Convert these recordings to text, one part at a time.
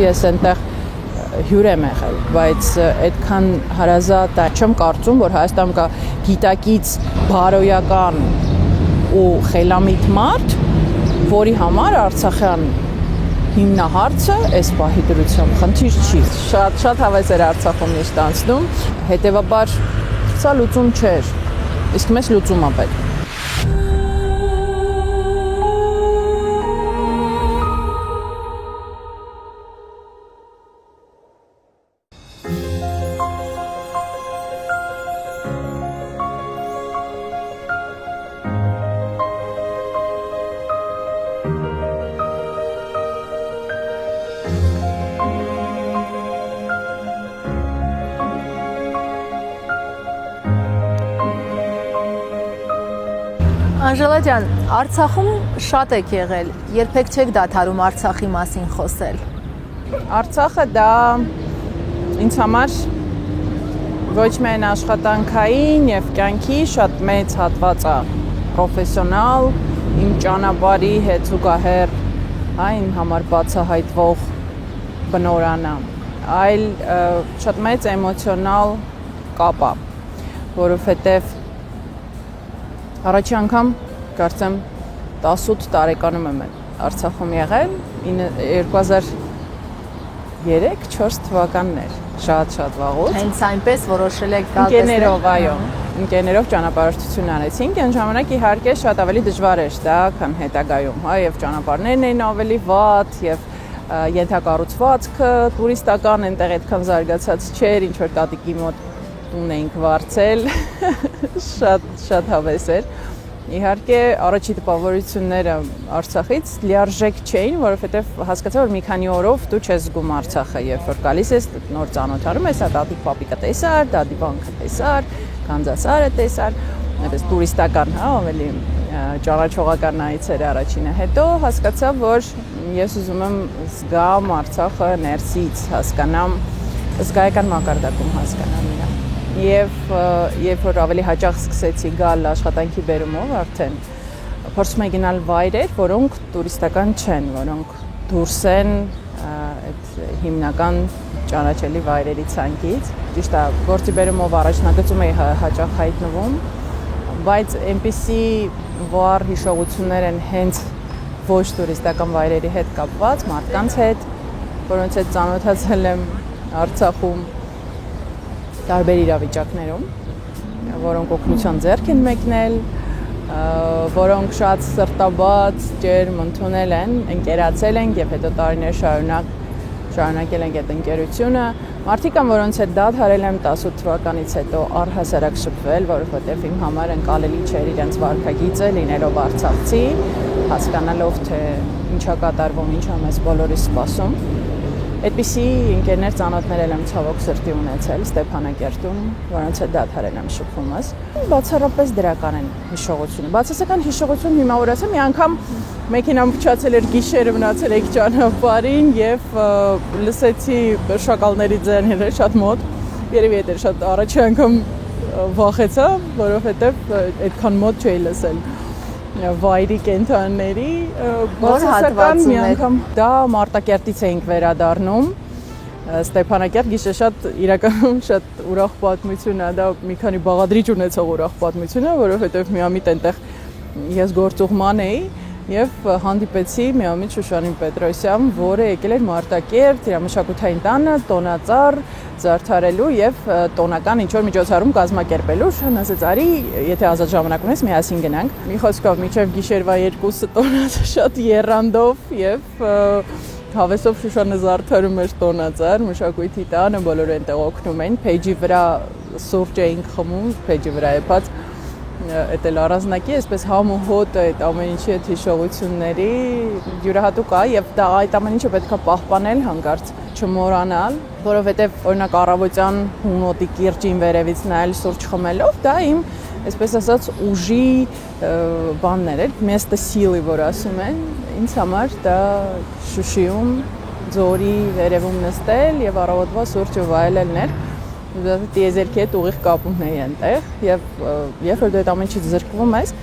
ես այնտեղ հյուր եմ եղել, բայց այդքան հարազատ չեմ կարծում, որ Հայաստանում կա գիտակից բարոյական ու խելամիտ մարդ, որի համար Արցախյան հիմնահարցը այս պահի դրությամբ խնդիր չի։ Շատ հավես էր Արցախում միշտ անցնում, հետևաբար սա լուծում չէր, իսկ մեզ լուծում ա պետք։ Անժելա ջան, Արցախում շատ եք եղել, երբեք չեք դադարում Արցախի մասին խոսել։ Արցախը դա ինձ համար ոչ միայն աշխատանքային եւ կյանքի շատ մեծ հատված է, պրոֆեսիոնալ, իմ ճանապարհի հետ զուգահեռ, այն համար բացահայտվող բնորան է, այլ շատ մեծ էմոցիոնալ կապ է, որովհետեւ առաջի անգամ կարծեմ 18 տարեկանում եմ Արցախում եղել, 2003-4 թվականներ, շատ վաղուց։ Հենց այնպես որոշել եք գալ Ընկերներով, այո, ընկերներով ճանապարհորդություն արեցինք, այն ժամանակ իհարկե շատ ավելի դժվար էր դա, քան հետագայում, հա, եւ ճանապարհներն էին ավելի վատ, եւ ենթակառուցվածքը, տուրիստական այնտեղ այդքան զարգացած չէր, ինչ որ տատիկի մոտ տուն էինք վարձել, շատ հավես էր։ Իհարկե, առաջի տպավորությունները Արցախից լիարժեք չէին, որովհետև հասկացա, որ մի քանի օրով դու չես զգում Արցախը, երբ որ գալիս ես, նոր ծանոթանում ես, տատիկ պապիկը տեսար, դադի բանկը տեսար, Կանձասարը տեսար, այնպես տուրիստական, հա, ավելի ճանաչողական այցերը առաջինը։ Հետո հասկացա, որ ես ուզում եմ զգամ Արցախը ներսից, հասկանամ, զգայական մակարդակում հասկանամ իրան։ Եվ երբ որ ավելի հաճախ սկսեցի գալ աշխատանքի բերումով, արդեն փորձում եմ գնալ վայրեր, որոնք տուրիստական չեն, որոնք դուրս են այդ հիմնական ճանաչելի վայրերի ցանկից։ Ճիշտ է, գործի բերումով առաջնագծում էի հաճախ հայտնվում, բայց այնպիսի վառ հիշողություններ են հենց ոչ տուրիստական վայրերի հետ կապված, մարդկանց հետ, որոնց հետ ծանոթացել եմ Արցախում տարբեր իրավիճակներում, որոնք օգնության ձեռք են մեկնել, որոնք շատ սրտաբաց ջերմ ընդունել են, ընկերացել են եւ հետո տարիներ շարունակել են այդ ընկերությունը։ Մարդիկ կան, որոնց հետ դադարել եմ 18 թվականից հետո առհասարակ շփվել, որովհետեւ իմ համար ընկալելի չէր իրենց վարքագիծը լինելով արցախցի, հասկանալով թե ինչա կատարվում, ինչա մեզ բոլորիս սպասում։ Այդպիսի ընկերներ ծանոթներ եմ ցավոք սրտի ունեցել Ստեփանակերտում, որոնց հետ դադարել եմ շփումս։ Բացառապես դրական են հիշողությունը։ Բացասական հիշողություն հիմա որ ասեմ, մի անգամ մեքենան փչացել էր գիշերը, մնացել եք ճանապարհին եւ լսեցի շակալների ձայները շատ մոտ։ Երևի դա շատ առաջի անգամ վախեցա, որովհետեւ այդքան մոտ չէի լսել վայրի կենթանիների բացասական մի անգամ դա Մարտակերտից էինք վերադառնում Ստեփանակերտ գիշե շատ իրականում շատ ուրախ պատմություն է դա մի քանի բաղադրիչ ունեցող ուրախ պատմություն է որովհետև միամիտ այնտեղ ես գործուղման էի եւ հանդիպեցի միամիտ Շուշանին Պետրոսյան, որը եկել էր Մարտակերտ իր մշակութային տանը տոնածառ զարդարելու եւ տոնական ինչ որ միջոցառում կազմակերպելու, ասեց արի, եթե ազատ ժամանակ ունես, միասին գնանք։ Մի խոսքով մինչեւ գիշերվա 2-ը տոնածը շատ եռանդով եւ հավեսով Շուշանը զարդարում էր տոնածառ, մշակույթի տանը բոլորը այնտեղ օգնում էին, փեյջի վրա սուրճ էինք խմում, փեյջի վրա էփած Էդ էլ առանձնակի, այսպես համ ու հոտ այդ ամեն ինչի այդ հիշողությունների յուրահատուկ է եւ դա այդ ամեն ինչը պետք է պահպանել հանկարծ չմոռանալ, որովհետեւ օրինակ առավոտյան հունոտի կիրճին վերևից նայել սուրճ խմելով, դա իմ, այսպես ասած, ուժի բաններ էր, место силы, որ ասում են, ինձ համար դա Շուշիում ձորի վերևում նստել եւ առավոտվա սուրճը վայելելն էր Տիեզերքի հետ ուղիղ կապում էի այնտեղ եւ երբ որ դու այդ ամեն ինչից զրկվում ես,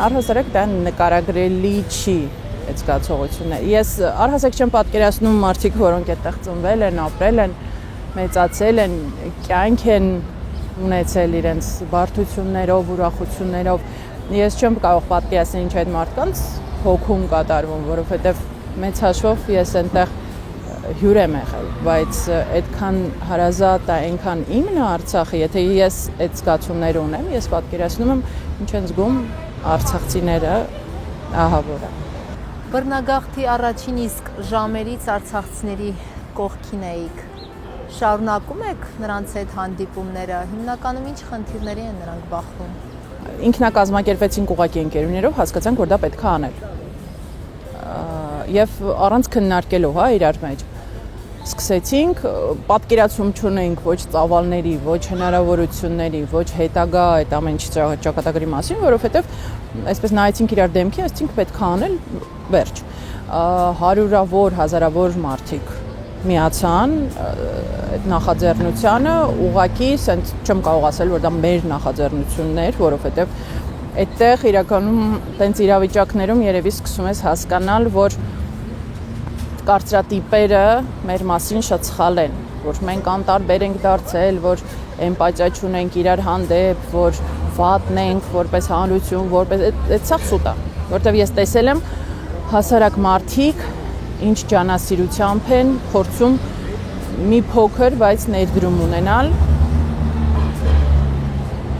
առհասարակ դա նկարագրելի չի այդ զգացողությունները։ Ես առհասարակ չեմ պատկերացնում մարդիկ, որոնք այդտեղ ծնվել են, ապրել են, մեծացել են, կյանք են ունեցել իրենց բարդություններով, ուրախություններով։ Ես չեմ կարող պատկերացնել ինչ այդ մարդկանց հոգում կատարվում, որովհետև մեծ հաշվով ես այնտեղ հյուր եմ եղել, բայց այդքան հարազատ է, այնքան իմն է Արցախը, եթե ես այդ զգացումները ունեմ, ես պատկերացնում եմ ինչ են զգում արցախցիները, ահա որը։ Բռնագաղթի առաջին իսկ ժամերից արցախցիների կողքին էիք։ Շարունակում եք նրանց հետ հանդիպումները, հիմնականում ինչ խնդիրների են նրանք բախվում։ Ինքնակազմակերպեցինք ուղղակի ընկերուներով, հասկացանք, որ դա պետք է անել։ Եվ առանց քննարկելու, հա, իրար մեջ սկսեցինք, պատկերացում չունենք ոչ ծավալների, ոչ հնարավորությունների, ոչ հետագա այդ ամեն ինչի ճակատագրի մասին, որովհետև այսպես նայեցինք իրար դեմքի, ասեցինք պետք է անել, վերջ։ Հարյուրավոր, հազարավոր մարդիկ միացան այդ նախաձեռնությանը, ուղղակի ասենց չեմ կարող ասել, որ դա մեր նախաձեռնությունն էր, որովհետև այդտեղ իրականում տենց իրավիճակներում երևի սկսում ես հասկանալ, որ կարծրատիպերը մեր մասին շատ սխալ են, որ մենք անտարբեր ենք դարձել, որ էմպաթիա չունենք իրար հանդեպ, որ վատն ենք որպես հանրություն, որպես այդ սա սուտ է, որտեղ ես տեսել եմ հասարակ մարդիկ ինչ ջանասիրությամբ են փորձում մի փոքր, բայց ներդրում ունենալ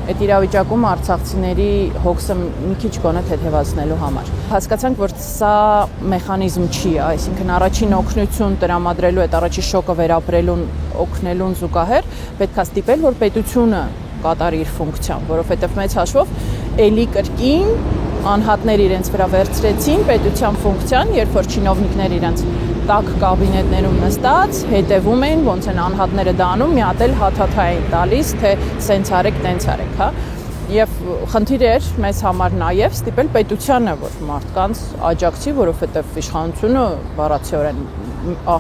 այդ իրավիճակում արցախցիների հոգսը մի քիչ գոնե թեթևացնելու համար։ Հասկացանք, որ սա մեխանիզմ չի, այսինքն առաջին օգնություն տրամադրելու, այդ առաջի շոկը վերապրելուն, օգնելուն զուգահեռ պետք է ստիպել, որ պետությունը կատարի իր ֆունկցիան, որովհետև մեծ հաշվով էլի կրկին անհատներ իրենց վրա վերցրեցին պետության ֆունկցիան, երբ որ չինովնիկներ իրենց տաք կաբինետներում նստած հետևում էին, ոնց են անհատները դա անում, մի հատ էլ հաթաթա էին տալիս, թե սենց արեք, տենց արեք, հա։ Եվ խնդիր էր մեզ համար նաև ստիպել պետությանը, որ մարդկանց աջակցի, որովհետև իշխանությունը բառացիորեն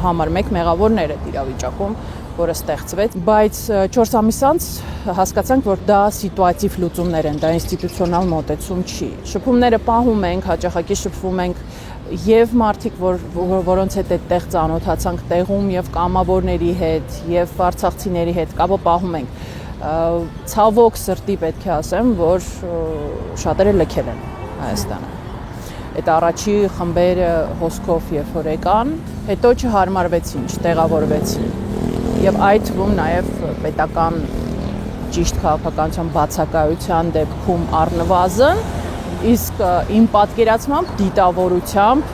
համար մեկ մեղավորներ է իրավիճակում, որը ստեղծվեց, բայց 4 ամիս անց հասկացանք, որ դա սիտուատիվ լուծումներ են, դա ինստիտուցիոնալ մոտեցում չի։ Շփումները պահում ենք, հաճախակի շփվում ենք եւ մարդիկ, որոնց հետ այդտեղ ծանոթացանք տեղում եւ կամավորների հետ եւ արցախցիների հետ կապը պահում ենք։ Ցավոք սրտի պետք է ասեմ, որ շատերը լքել են Հայաստանը։ Այդ առաջի խմբերը հոսքով երբ որ եկան, հետո չհարմարվեցին, չտեղավորվեցին։ Եվ այդ թվում նաև պետական ճիշտ քաղաքականության բացակայության դեպքում առնվազն, իսկ իմ պատկերացմամբ դիտավորությամբ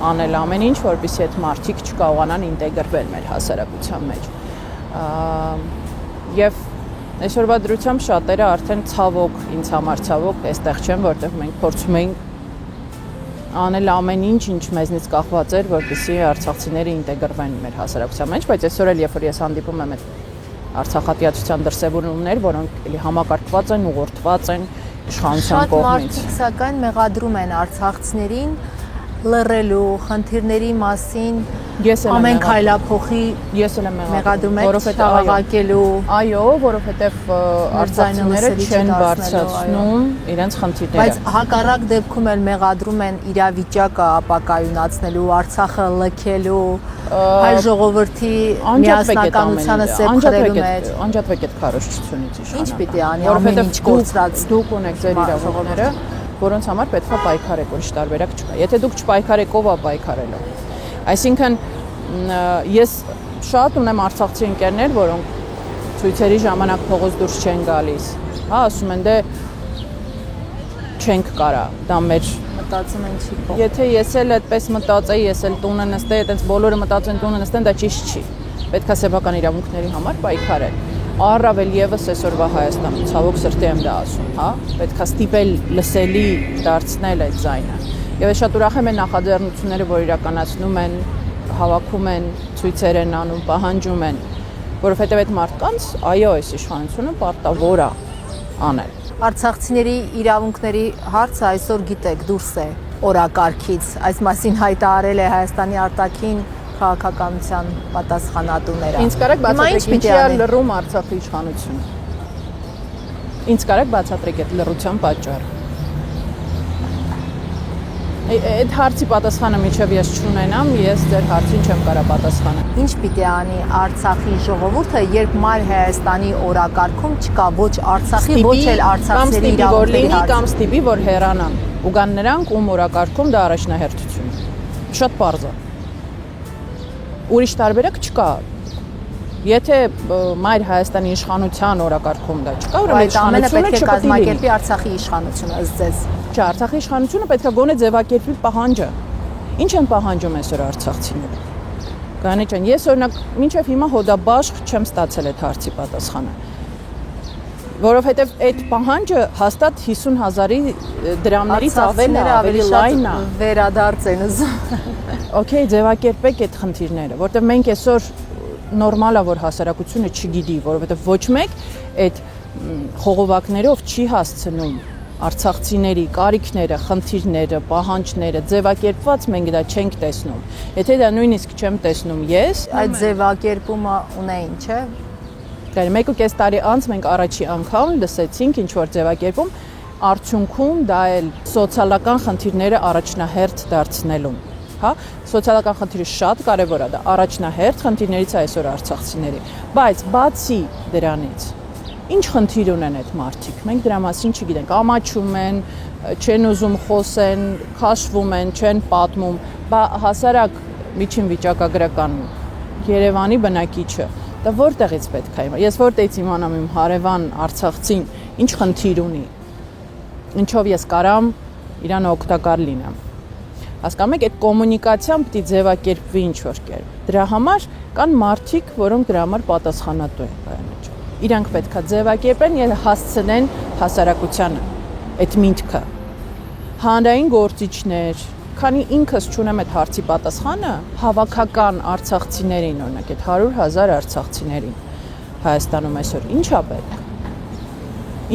անել ամեն ինչ, որպեսզի այդ մարդիկ չկարողանան ինտեգրվել մեր հասարակության մեջ։ Եվ այսօրվա դրությամբ շատերը արդեն ցավոք, ինձ համար ցավոք, այստեղ չեն, որտեղ մենք փորձում ենք անել ամեն ինչ, ինչ մեզնից կախված էր, որպեսզի արցախցիները ինտեգրվեն մեր հասարակության մեջ, բայց այսօր էլ երբ որ ես հանդիպում եմ այդ արցախատիացության դրսևորումներ, որոնք էլի համակարգված են, ուղղորդված են իշխանության կողմից։ Շատ մարդիկ սակայն մեղադրում են արցախցիներին լռելու, խնդիրների մասին ամեն քայլափոխի մեղադրում եք շաղաղակելու։ Այո, որովհետև արցախցիները չեն բարձրացնում իրենց խնդիրները։ Բայց հակառակ դեպքում էլ մեղադրում են իրավիճակը ապակայունացնելու, Արցախը լքելու, հայ ժողովրդի միասնականությանը սեպ խրելու մեջ։ Անջատվեք այդ քարոզչությունից իշխանան։ Ինչ պիտի անի, ամեն ինչ կորցրած դուք ունեք ձեր իրավունքները, որոնց համար պետք է պայքարեք, ուրիշ տարբերակ չկա։ Եթե դուք չպայքարեք, ով է պայքարելու։ Այսինքն ես շատ ունեմ արցախցի ընկերներ, որոնք ցույցերի ժամանակ փողոց դուրս չեն գալիս։ Հա, ասում են դե չենք կարա, դա մեր մտածում են չի փոխ։ Եթե ես էլ այդպես մտածեի, ես էլ տունը նստեի, այտենց բոլորը մտածեն տունը նստեն, դա ճիշտ չի։ Պետք է սեփական իրավունքների համար պայքարել։ Առավել եւս այսօրվա Հայաստանում, ցավոք սրտի եմ դա ասում, հա, պետք է ստիպել լսելի դարձնել այդ ձայնը։ Եվ շատ ուրախ եմ այն նախաձեռնությունները, որ իրականացնում են, հավաքում են, ցույցեր են անում, պահանջում են, որովհետև այդ մարդկանց, այո, այս իշխանությունը պարտավոր է անել։ Արցախցիների իրավունքների հարցը այսօր գիտեք, դուրս է օրակարգից, այս մասին հայտարարել է Հայաստանի արտաքին քաղաքականության պատասխանատուները։ Ինձ կարեք բացատրեք ինչի է լռում Արցախի իշխանությունը։ Ինձ կարեք բացատրեք այդ լռության պատճառը։ Այդ հարցի պատասխանը միջև ես չունենամ, ես ձեր հարցին չեմ կարող պատասխանել։ Ինչ պիտի անի Արցախի ժողովուրդը, երբ Մայր Հայաստանի օրակարգում չկա ոչ Արցախի, ոչ էլ արցախցիների իրավունքների հարց։ Կամ ստիպի, որ հեռանան ու կան նրանք, ում օրակարգում դա առաջնահերթություն է։ Շատ պարզ է։ Ուրիշ տարբերակ չկա։ Եթե Մայր Հայաստանի իշխանության օրակարգում դա չկա, ուրեմն իշխանությունը պետք է կազմակերպի Արցախի իշխանությունը, ըստ ձեզ։ Չէ, Արցախի իշխանությունը պետք է գոնե ձևակերպի պահանջը։ Ինչ են պահանջում այսօր արցախցիները։ Կանե ջան, ես օրինակ մինչև հիմա հոդաբաշխ չեմ ստացել այդ հարցի պատասխանը։ Որովհետև այդ պահանջը հաստատ 50,000-ի դրամներից ավելի լայն է։ Վերադարձ են ուզում։ Okay, ձևակերպեք այդ խնդիրները, որտեղ մենք այսօր նորմալ է, որ հասարակությունը չգիտի, որովհետև ոչ մեկ այդ խողովակներով չի հասցնում արցախցիների կարիքները, խնդիրները, պահանջները ձևակերպված մենք դա չենք տեսնում։ Եթե դա նույնիսկ չեմ տեսնում ես, այդ ձևակերպումը ունեին, չէ՞։ Դե 1.5 տարի անց մենք առաջի անգամ լսեցինք ինչ որ ձևակերպում արդյունքում դա էլ սոցիալական խնդիրները առաջնահերթ դարձնելուն։ Հա, սոցիալական խնդիրը շատ կարևոր է, դա առաջնահերթ խնդիրներից է այսօր արցախցիների, բայց բացի դրանից ինչ խնդիր ունեն այդ մարդիկ, մենք դրա մասին չգիտենք, ամաչում են, չեն ուզում խոսեն, քաշվում են, չեն պատմում, բա հասարակ միջին վիճակագրական Երևանի բնակիչը, դա որտեղից պետք է իմանա, ես որտեղից իմանամ իմ հարևան արցախցին ինչ խնդիր ունի, ինչով ես կարամ իրան օգտակար լինեմ։ Հասկանում եք, այդ կոմունիկացիան պիտի ձևակերպվի ինչ-որ կերպ։ Դրա համար կան մարդիկ, որոնք դրա համար պատասխանատու են։ Իրանք պետք է ձևակերպեն եւ հասցնեն հասարակությանը այդ միտքը։ Հանրային գործիչներ, քանի ինքս չունեմ այդ հարցի պատասխանը, հավաքական արցախցիներին, օրինակ այդ 100,000 արցախցիներին Հայաստանում այսօր ինչա պետք։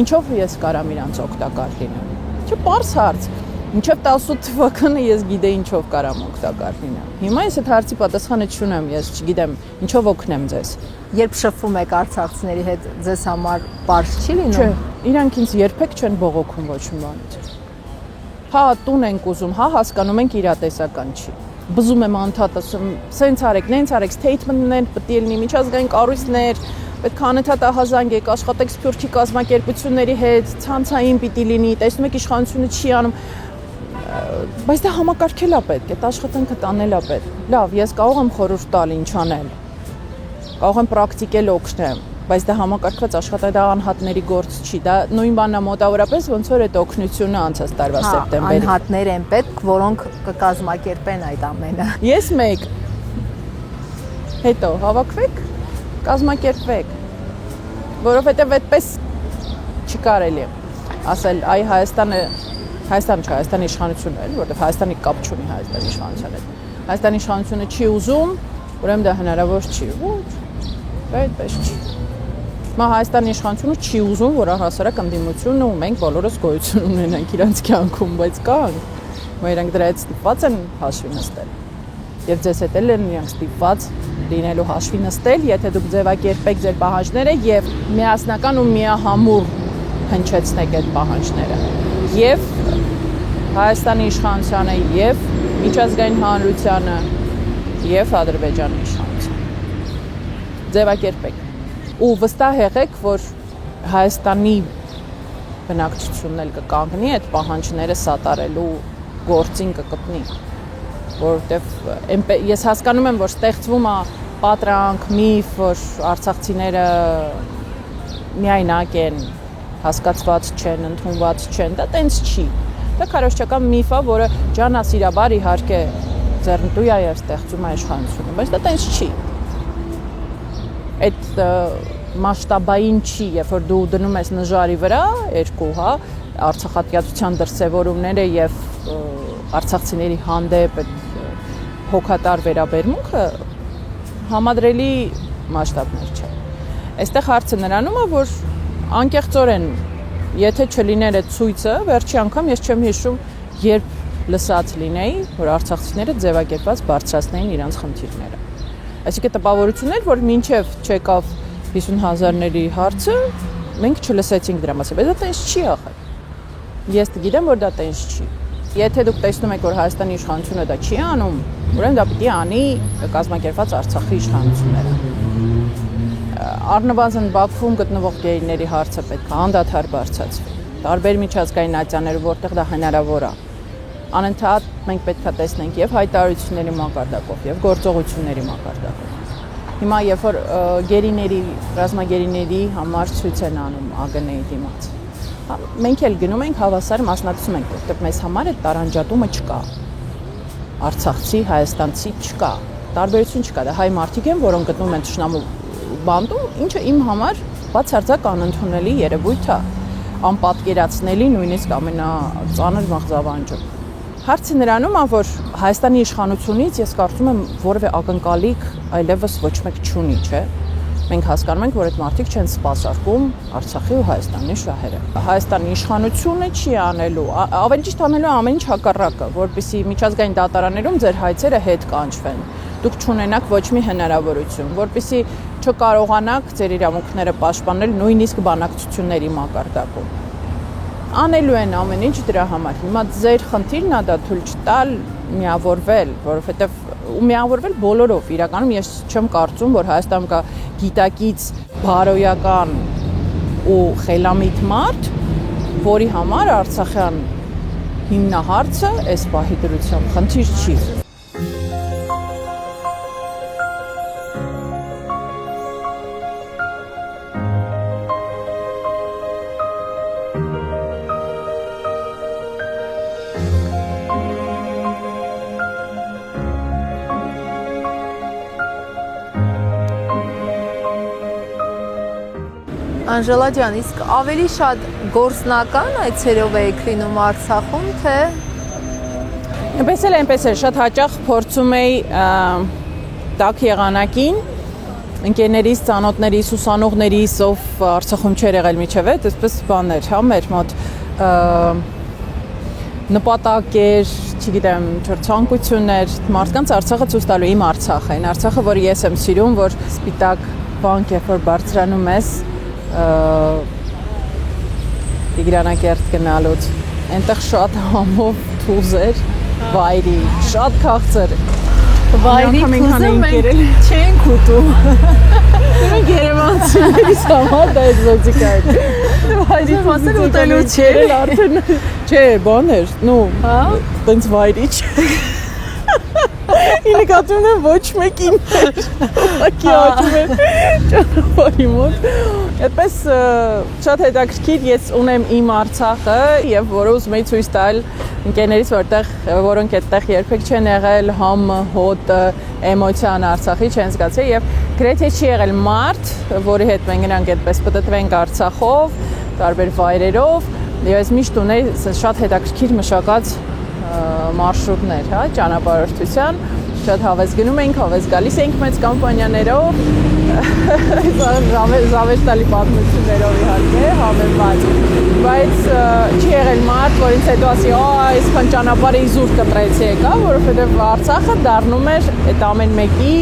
Ինչով ես կարամ իրանց օգտակար լինեմ։ Չէ, պարզ հարց։ Մինչև 18 թվականը ես գիտեի ինչով կարամ օգտակար լինեմ։ Հիմա ես այդ հարցի պատասխանը չունեմ, ես չգիտեմ ինչով օգնեմ ձեզ։ Երբ շփվում եք արցախցիների հետ, ձեզ համար պարզ չի լինում։ Չէ, իրանք ինձ երբեք չեն բողոքում ոչ մի բանից։ Հա, տուն ենք ուզում, հա, հասկանում ենք իրատեսական չի։ Բզում եմ անդադս, սենց արեք, նենց արեք, statement-ներ պետք է լինի, միջազգային կառույցներ, պետք է անընդհատ ահազանգ եք, աշխատեք սփյուռքի կազմակերպությունների հետ, ցանցային պիտի լինի, տեսնում եք իշխանությունը չի անում։ Բայց դա համակարգել է պետք, այդ աշխատանքը տանել է պետք։ Լավ, ես կարող եմ խորհուրդ տալ ինչ անել։ Կարող եմ պրակտիկել օգնեմ, բայց դա համակարգված աշխատանք, դա անհատների գործ չի։ Դա նույն բանն է մոտավորապես, ոնց որ այդ օգնությունը անցած տարվա սեպտեմբերին։ Անհատներ են պետք, որոնք կկազմակերպեն այդ ամենը։ Ես մեկ։ Հետո հավաքվեք, կազմակերպվեք։ Որովհետև այդպես չկարելի ասել, այ Հայաստան չէ, Հայաստանի իշխանությունն է, որովհետև Հայաստանի կապ չունի Հայաստանի իշխանության հետ։ Հայաստանի իշխանությունը չի ուզում, ուրեմն դա հնարավոր չի։ Ոչ, այդպես չի։ Մա Հայաստանի իշխանությունը չի ուզում, որ առհասարակ ընդդիմությունը ու մենք բոլորս գոյություն ունենանք իրանց կյանքում, բայց կան։ Ու իրանք դրա հետ ստիպված են հաշվի նստել։ Եվ ձեզ հետ էլ են իրանք ստիպված լինելու հաշվի նստել, եթե դուք ձևակերպեք ձեր պահանջները եւ միասնական ու միահամուռ հնչեցնեք այդ պահանջները։ Եվ Հայաստանի իշխանությանը, եւ միջազգային հանրությանը, եւ Ադրբեջանի իշխանությանը։ Ձևակերպեք։ Ու վստահ եղեք, որ Հայաստանի բնակչությունն էլ կկանգնի այդ պահանջները սատարելու գործին կգտնի, որովհետև ես հասկանում եմ, որ ստեղծվում է պատրանք, միֆ, որ արցախցիները միայնակ են, հասկացված չեն, ընդունված չեն, դա տենց չի։ Դա քարոզչական միֆ է, որը ջանասիրաբար իհարկե ձեռնտու է եւ ստեղծում է իշխանությունը, բայց դա տենց չի։ Այդ մասշտաբային չի, երբ որ դու դնում ես նժարի վրա երկու, հա, արցախատյացության դրսևորումները եւ արցախցիների հանդեպ այդ հոգատար վերաբերմունքը համադրելի մասշտաբներ չէ։ Այստեղ հարցը նրանում է, որ անկեղծորեն, եթե չլիներ այդ ցույցը, վերջի անգամ ես չեմ հիշում, երբ լսած լինեի, որ արցախցիները ձևակերպված բարձրացնեին իրենց խնդիրները։ Այսինքն տպավորություններ, որ մինչև չեկավ 50,000-ների հարցը, մենք չլսեցինք դրա մասին, բայց դա տենց չի ախր։ Ես գիտեմ, որ դա տենց չի։ Եթե դուք տեսնում եք, որ Հայաստանի իշխանությունը դա չի անում, ուրեմն դա պիտի անի կազմակերպված Արցախի իշխանությունները։ Առնվազն Բաքվում գտնվող գերիների հարցը պետք է անդադար բարձրացվի։ Տարբեր միջազգային ատյաններով, որտեղ դա հնարավոր է, անընդհատ մենք պետք է տեսնենք եւ հայտարարությունների մակարդակով եւ գործողությունների մակարդակով։ Հիմա երբ որ գերիների, ռազմագերիների համար ցույց են անում ԱԳՆ-ի դիմաց, մենք էլ գնում ենք հավասար մասնակցում ենք, որտեղ մեզ համար այդ տարանջատումը չկա։ Արցախցի, հայաստանցի չկա, տարբերություն չկա, դա հայ մարդիկ են, որոնք գտնում են թշնամու բանդում, ինչը իմ համար բացարձակ անընդունելի երևույթ է, անպատկերացնելի նույնիսկ ամենածանր մղձավանջը։ Հարցը նրանում է, որ Հայաստանի իշխանությունից ես կարծում եմ որևէ ակնկալիք այլևս ոչ մեկ չունի, չէ։ Մենք հասկանում ենք, որ այդ մարդիկ չեն սպասարկում Արցախի ու Հայաստանի շահերը։ Հայաստանի իշխանությունը չի անելու, ավելի ճիշտ անելու ամեն ինչ հակառակը, որպեսզի միջազգային դատարաններում ձեր հայցերը հետ կանչվեն։ Դուք չունենաք ոչ մի հնարավորություն, որպեսզի չկարողանաք ձեր իրավունքները պաշտպանել նույնիսկ բանակցությունների մակարդակում։ Անելու են ամեն ինչ դրա համար։ Հիմա ձեր խնդիրն է դա թույլ չտալ միավորվել, որովհետև միավորվել բոլորով։ Իրականում ես չեմ կարծում, որ Հայաստանում կա գիտակից բարոյական ու խելամիտ մարդ, որի համար Արցախյան հիմնահարցը այս պահի դրությամբ խնդիր չի։ Անժելա ջան, իսկ ավելի շատ գործնական այցերով եք լինում Արցախում, թե այնպես էլ շատ հաճախ փորձում էի տաք եղանակին ընկերներից, ծանոթներից, ուսանողներից, ով Արցախում չէր եղել միջև այդ, այսպես բաներ, հա, մեր մոտ նպատակ էր, չգիտեմ, ցանկություններ, մարդկանց Արցախը ցույց տալու իմ Արցախը, այն Արցախը, որ ես եմ սիրում, որ սպիտակ բանկ երբ որ բարձրանում ես Տիգրանակերտ գնալուց, այնտեղ շատ համով թուզ էր, վայրի, շատ քաղցր։ վայրի թուզը մենք չենք ուտում։ Մենք երևանցիներից համար դա էկզոտիկա է։ Վայրի թուզը ուտելու չէր, արդեն չէ, բան էր, հա, տենց վայրի չէ։ Ինը կատուն եմ ոչ մեկին էր, ուղղակի աճում էր ճանապարհի մոտ։ Այդպես շատ հետաքրքիր ես ունեմ իմ Արցախը եւ որը ուզում եի ցույց տալ ընկերներից, որոնք այդտեղ երբեք չեն եղել, համը, հոտը, էմոցիան Արցախի չեն զգացել եւ գրեթե չի եղել մարդ, որի հետ մենք գնանք այդպես պտտվենք Արցախով, տարբեր վայրերով եւ ես միշտ ունեի շատ հետաքրքիր մշակած մարշրուտներ, հա, ճանապարհորդության, շատ հավես գնում ենք, հավես գալիս ենք մեծ կամպանիաներով, զավեշտալի պատմություններով իհարկե, համեմված, բայց չի եղել մարդ, որ ինձ հետո ասի, այսքան ճանապարհը իզուր կտրեցի եկա, որովհետև Արցախը դառնում էր այդ ամեն մեկի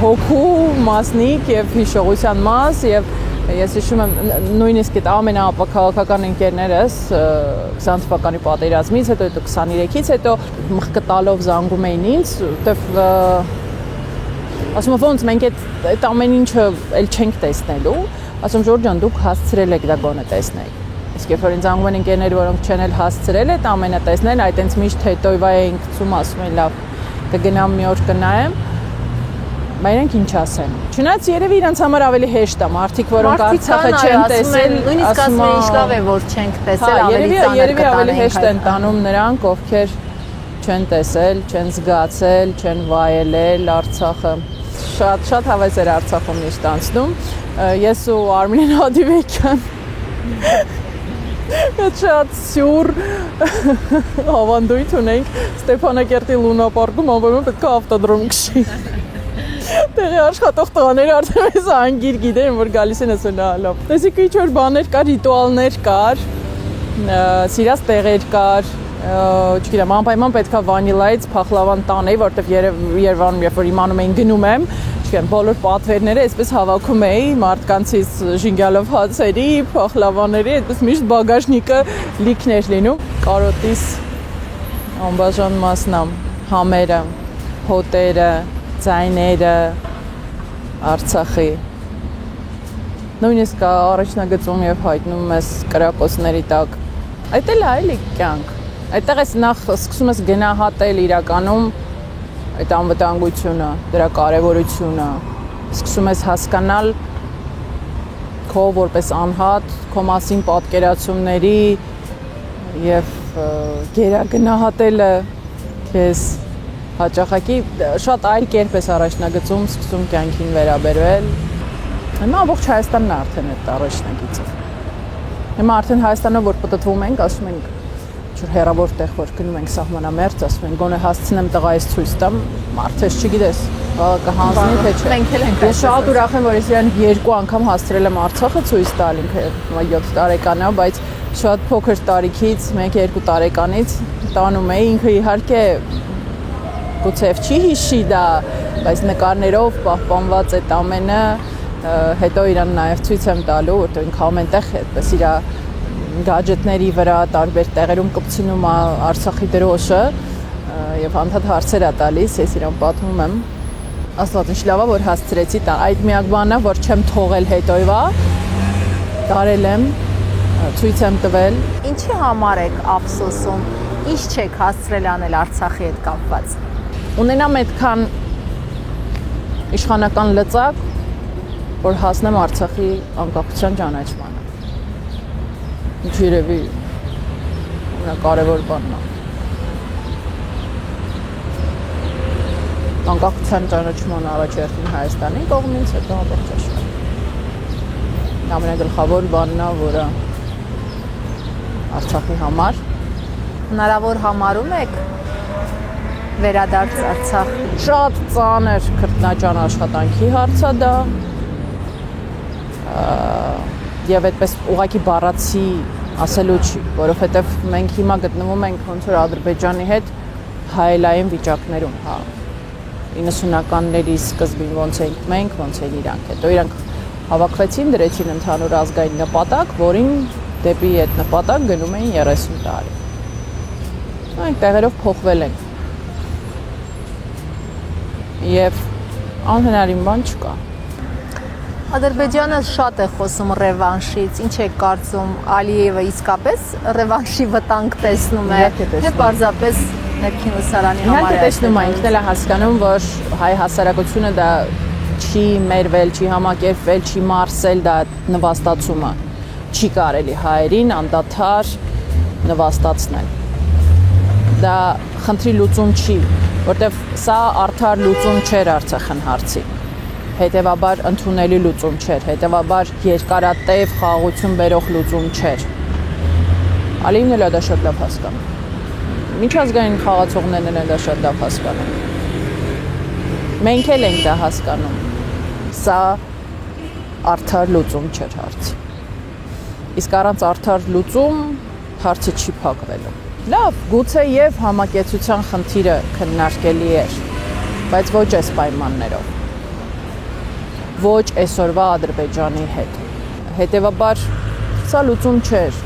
հոգու մասնիկ եւ հիշողության մաս եւ ես հիշում եմ նույնիսկ այդ ամենաապաքաղաքական ընկերներս 20 թվականի պատերազմից հետո 23-ից հետո մղկը տալով զանգում էին ինձ, որտեվ ասում եմ ոնց մենք այդ ամեն ինչը էլ չենք տեսնելու, ասում Ժորժ ջան դուք հասցրել եք դա գոնե տեսնեք։ Իսկ երբ որ ինձ զանգում են ընկերներ, որոնք չեն էլ հասցրել այդ ամենը տեսնել, այտենց միշտ հետո էինք ցում ասում են լավ կգնամ մի օր կնայեմ Մայրենք ինչ ասեն։ Չնայած երևի իրանց համար ավելի հեշտ է, մարդիկ, որոնք Արցախը չեն տեսել, նույնիսկ ասում են ինչ լավ է, որ չենք տեսել, ավելի ծանր երևի ավելի հեշտ են տանում նրանք, ովքեր չեն տեսել, չեն զգացել, չեն վայելել Արցախը։ Շատ հավես էր Արցախում միշտ անցնում։ Ես ու Արմինեն Հադիվեկյան շատ սյուր ավանդույթ ունենք Ստեփանակերտի լունապարկում, ամբողջովին պետք է ավտոդրոմ քշի։ Տեղի աշխատող տղաները արդեն մեզ անգիր գիտեն, որ գալիս են ասում լավ։ Տեսիք ինչ որ բաներ կար, ռիտուալներ կար, սիրած տեղեր կար, չգիտեմ, անպայման պետքա վանիլայից փախլավան տանեի, որտեվ Երևանում երբ որ իմանում էին գնում եմ, չգիտեմ, բոլոր պատվերները այսպես հավաքում էի, մարդկանցից ժինգալով հացերի, փախլավաների, այդպես միշտ բագաժնիկը լիքն էր լինում, կարոտիս անբաժան մասն է համերը, հոտերը, ձայները Արցախի։ Նույնիսկ առաջնագծում եւ հայտնում ես կրակոցների տակ։ Այդ էլ է էլի կյանք։ Այդտեղ ես նախ սկսում ես գնահատել իրականում այդ անվտանգությունը, դրա կարևորությունը։ Սկսում ես հասկանալ քո որպես անհատ, քո մասին պատկերացումների եւ գերագնահատելը քեզ հաճախակի շատ այլ կերպ ես առաջնագծում, սկսում կյանքին վերաբերվել։ Հիմա ամբողջ Հայաստանն է արդեն այդ առաջնագիծը։ Հիմա արդեն Հայաստանով որ պատտվում ենք, ասում ենք ջուր հեռավոր տեղ որ գնում ենք սահմանամերձ, ասում ենք գոնե հասցնեմ տղայից ցույց տամ, մարդես չգիտես, կհանձնի թե չէ։ Մենք էլ ենք։ Ես շատ ուրախ եմ, որ ես իրան 2 անգամ հասցրել եմ Արցախը ցույց տալ, ինքը 7 տարեկան է, բայց շատ փոքր տարիքից, 1-2 տարեկանից տանում էի, ինքը իհարկե գուցե չի հիշի դա, բայց նկարներով պահպանված այդ ամենը, հետո իրան նաև ցույց եմ տալու, որտեղ ինքը ամենտեղ այդպես իր գադջետների վրա տարբեր տեղերում կպցնում է Արցախի դրոշը եւ անդադ հարցեր է տալիս, ես իրան պատմում եմ։ Աստված ինչ լավ է, որ հասցրեցի, այդ միակ բանն է, որ չեմ թողել հետոյվա, տարել եմ, ցույց եմ տվել։ Ինչի համար եք ափսոսում, ինչ չեք հասցրել անել Արցախի հետ կապված։ Ունենամ այդքան իշխանական լծակ, որ հասնեմ Արցախի անկախության ճանաչմանը։ Ինչ երևի ամենակարևոր բանն է։ Անկախության ճանաչման առաջերտին Հայաստանի կողմից, հետո ամբողջ աշխարհի։ Ամենագլխավոր բանն է, որը Արցախի համար հնարավոր համարում եք վերադարձ Արցախ։ Շատ ծանր քրտնաջան աշխատանքի հարց է դա։ Եվ այդպես ուղղակի բառացի ասելու չի, որովհետև մենք հիմա գտնվում ենք ոնց որ Ադրբեջանի հետ հայելային վիճակներում, հա 90-ականների սկզբին ոնց էինք մենք, ոնց են իրանք, հետո իրանք հավաքվեցին, դրեցին ընդհանուր ազգային նպատակ, որին դեպի այդ նպատակ գնում էին 30 տարի։ Մենք տեղերով փոխվել ենք։ Եվ անհնարին բան չկա։ Ադրբեջանը շատ է խոսում ռևանշից, ինչ եք կարծում, Ալիևը իսկապես ռևանշի վտանգ տեսնում է, թե պարզապես ներքին լսարանի համար է։ Իհարկե տեսնում է, ինքն էլ է հասկանում, որ հայ հասարակությունը դա չի մերվել, չի համակերպվել, չի մարսել դա նվաստացումը, չի կարելի հայերին անդադար նվաստացնել։ Դա խնդրի լուծում չի, որտեվ սա արդար լուծում չէր Արցախյան հարցի։ Հետևաբար ընդունելի լուծում չէր, հետևաբար երկարատև խաղաղություն բերող լուծում չէր։ Ալիևն էլ դա շատ լավ հասկանում։ Միջազգային խաղացողներն էլ դա շատ լավ հասկանում։ Մենք էլ ենք դա հասկանում։ Սա արդար լուծում չէր հարցի։ Իսկ առանց արդար լուծում հարցը չի փակվելու։ Լավ, գուցե եւ համակեցության խնդիրը քննարկելի էր, բայց ոչ այս պայմաններով։ Ոչ այսօրվա Ադրբեջանի հետ։ Հետևաբար սա լուծում չէր,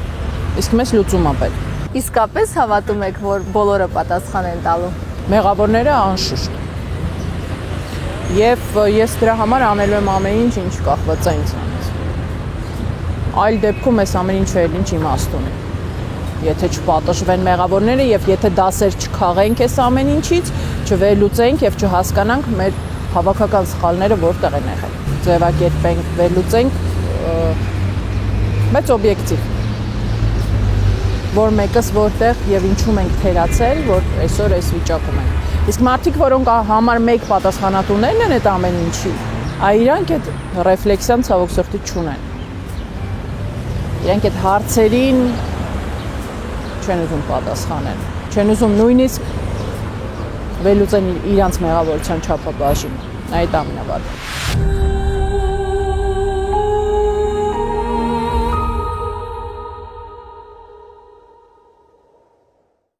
իսկ մեզ լուծում է պետք։ Իսկապես հավատում եք, որ բոլորը պատասխան են տալու։ Մեղավորները անշուշտ։ Եվ ես դրա համար անելու եմ ամեն ինչ, ինչ կախված է ինձանից։ Այլ դեպքում այս ամեն ինչը էլ ինչ իմաստ ունի։ Եթե չպատժվեն մեղավորները եւ եթե դասեր չքաղենք այս ամեն ինչից, չվերլուծենք եւ չհասկանանք մեր հավաքական սխալները որտեղ են եղել։ Ձևակերպենք, վերլուծենք, բայց օբյեկտիվ։ Որ մեկս որտեղ եւ ինչու ենք թերացել, որ այսօր այս վիճակում ենք։ Իսկ մարդիկ, որոնք համար մեկ պատասխանատուներն են այդ ամեն ինչի, իրանք այդ ռեֆլեքսիան ցավոք սրտի չունեն։ Իրանք այդ հարցերին չեն ուզում պատասխանել։ Չեն ուզում նույնիսկ վերլուծեն իրանց մեղավորության չափաբաժին։ Այդ ամենավատը։